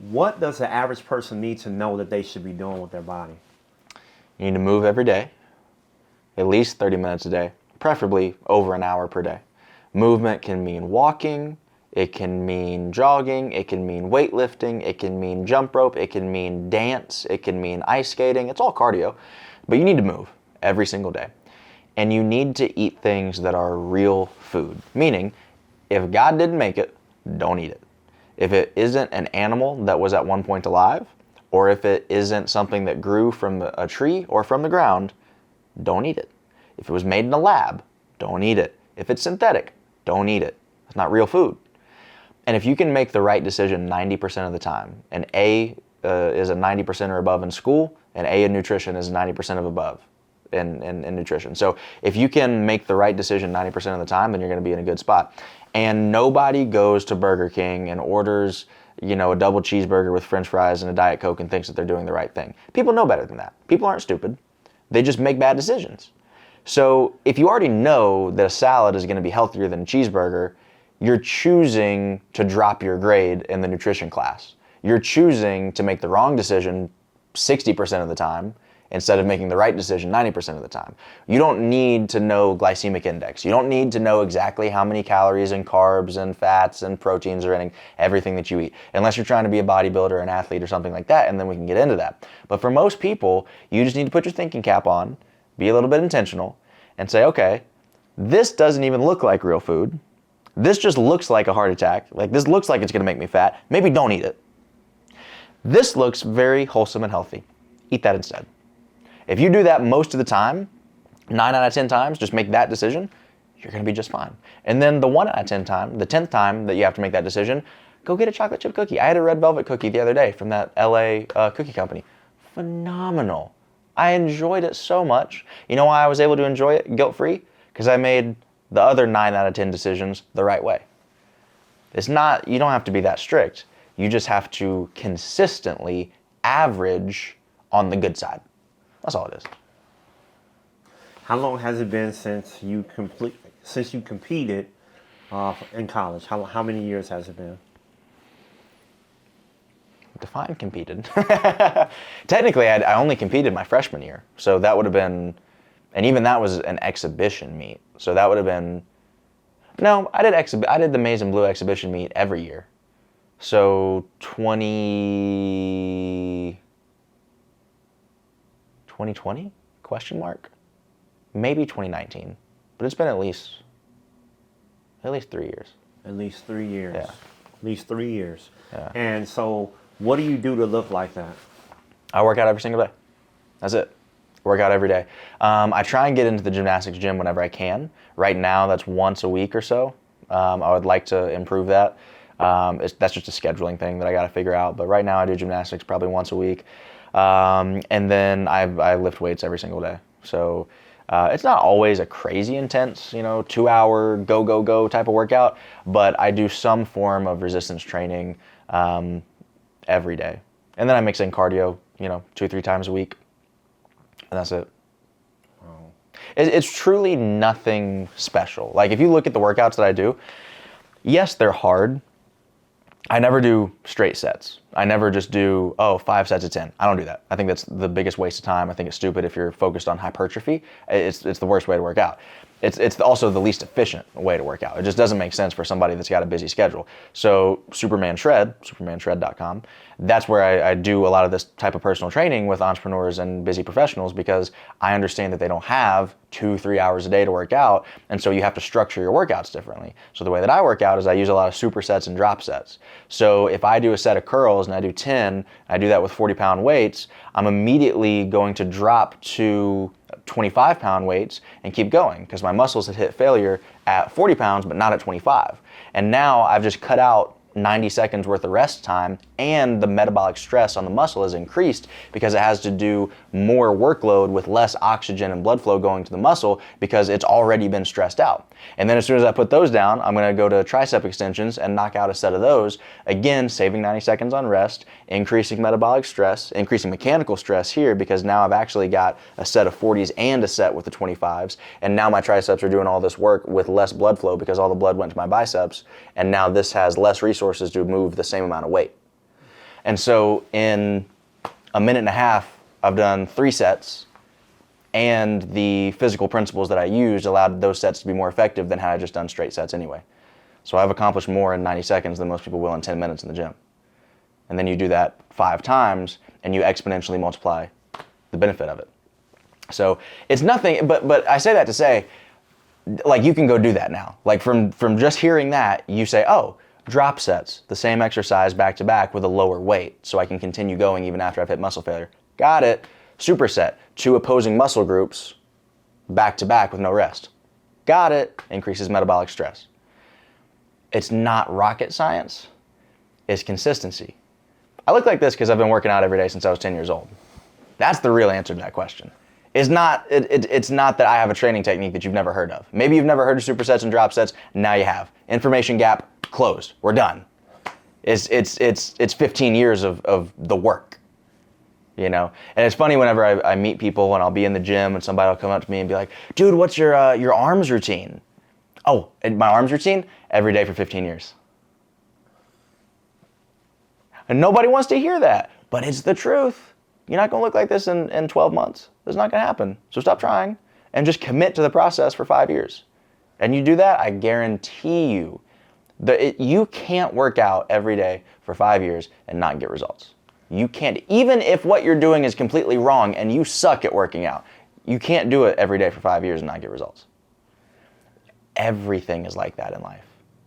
What does the average person need to know that they should be doing with their body? You need to move every day, at least 30 minutes a day, preferably over an hour per day. Movement can mean walking, it can mean jogging, it can mean weightlifting, it can mean jump rope, it can mean dance, it can mean ice skating. It's all cardio, but you need to move every single day. And you need to eat things that are real food, meaning if God didn't make it, don't eat it. If it isn't an animal that was at one point alive, or if it isn't something that grew from a tree or from the ground, don't eat it. If it was made in a lab, don't eat it. If it's synthetic, don't eat it. It's not real food. And if you can make the right decision 90% of the time, and A is a 90% or above in school, and A in nutrition is 90% of above in nutrition. So if you can make the right decision 90% of the time, then you're going to be in a good spot. And nobody goes to Burger King and orders, a double cheeseburger with French fries and a Diet Coke and thinks that they're doing the right thing. People know better than that. People aren't stupid. They just make bad decisions. So if you already know that a salad is going to be healthier than a cheeseburger, you're choosing to drop your grade in the nutrition class. You're choosing to make the wrong decision 60% of the time instead of making the right decision 90% of the time. You don't need to know glycemic index. You don't need to know exactly how many calories and carbs and fats and proteins are in everything that you eat, unless you're trying to be a bodybuilder or an athlete or something like that, and then we can get into that. But for most people, you just need to put your thinking cap on, be a little bit intentional, and say, okay, this doesn't even look like real food. This just looks like a heart attack. Like, this looks like it's gonna make me fat. Maybe don't eat it. This looks very wholesome and healthy. Eat that instead. If you do that most of the time, 9 out of 10 times, just make that decision, you're gonna be just fine. And then the 1 out of 10 time, the 10th time that you have to make that decision, go get a chocolate chip cookie. I had a red velvet cookie the other day from that LA cookie company. Phenomenal. I enjoyed it so much. You know why I was able to enjoy it guilt-free? Because I made the other 9 out of 10 decisions the right way. You don't have to be that strict. You just have to consistently average on the good side. That's all it is. How long has it been since you competed in college? How many years has it been? Define competed. Technically, I only competed my freshman year, so that would have been, and even that was an exhibition meet. So that would have been, no, I did the Maize and Blue exhibition meet every year. So 2020? Question mark? Maybe 2019, but it's been at least 3 years. At least 3 years. Yeah. At least 3 years. Yeah. And so, what do you do to look like that? I work out every single day. That's it. Work out every day. I try and get into the gymnastics gym whenever I can. Right now, that's once a week or so. I would like to improve that. That's just a scheduling thing that I got to figure out. But right now, I do gymnastics probably once a week. And then I lift weights every single day. So it's not always a crazy intense, 2-hour go type of workout, but I do some form of resistance training every day. And then I mix in cardio, 2-3 times a week, and that's it. Oh. It's truly nothing special. Like, if you look at the workouts that I do, yes, they're hard. I never do straight sets. I never just do, 5 sets of 10. I don't do that. I think that's the biggest waste of time. I think it's stupid if you're focused on hypertrophy. It's the worst way to work out. It's also the least efficient way to work out. It just doesn't make sense for somebody that's got a busy schedule. So Superman Shred, supermanshred.com, that's where I do a lot of this type of personal training with entrepreneurs and busy professionals, because I understand that they don't have 2-3 hours a day to work out, and so you have to structure your workouts differently. So the way that I work out is I use a lot of supersets and drop sets. So if I do a set of curls and I do 10, I do that with 40-pound weights, I'm immediately going to drop to 25-pound weights and keep going, because my muscles had hit failure at 40 pounds but not at 25. And now I've just cut out 90 seconds worth of rest time, and the metabolic stress on the muscle is increased because it has to do more workload with less oxygen and blood flow going to the muscle because it's already been stressed out. And then as soon as I put those down, I'm going to go to tricep extensions and knock out a set of those, again saving 90 seconds on rest, increasing metabolic stress, increasing mechanical stress here, because now I've actually got a set of 40s and a set with the 25s, and now my triceps are doing all this work with less blood flow because all the blood went to my biceps, and now this has less resources to move the same amount of weight. And so in a minute and a half, I've done 3 sets, and the physical principles that I used allowed those sets to be more effective than had I just done straight sets anyway. So I've accomplished more in 90 seconds than most people will in 10 minutes in the gym. And then you do that 5 times, and you exponentially multiply the benefit of it. So it's nothing, but I say that to say, like, you can go do that now. Like, from just hearing that, you say, oh, drop sets, the same exercise back to back with a lower weight, so I can continue going even after I've hit muscle failure. Got it. Superset, 2 opposing muscle groups back to back with no rest. Got it. Increases metabolic stress. It's not rocket science. It's consistency. I look like this because I've been working out every day since I was 10 years old. That's the real answer to that question. It's not that I have a training technique that you've never heard of. Maybe you've never heard of supersets and drop sets. Now you have. Information gap closed. We're done. It's 15 years of the work, you know. And it's funny whenever I meet people and I'll be in the gym and somebody will come up to me and be like, "Dude, what's your arms routine?" Oh, and my arms routine every day for 15 years. And nobody wants to hear that, but it's the truth. You're not going to look like this in 12 months. It's not going to happen. So stop trying and just commit to the process for 5 years. And you do that, I guarantee you, you can't work out every day for 5 years and not get results. You can't. Even if what you're doing is completely wrong and you suck at working out, you can't do it every day for 5 years and not get results. Everything is like that in life.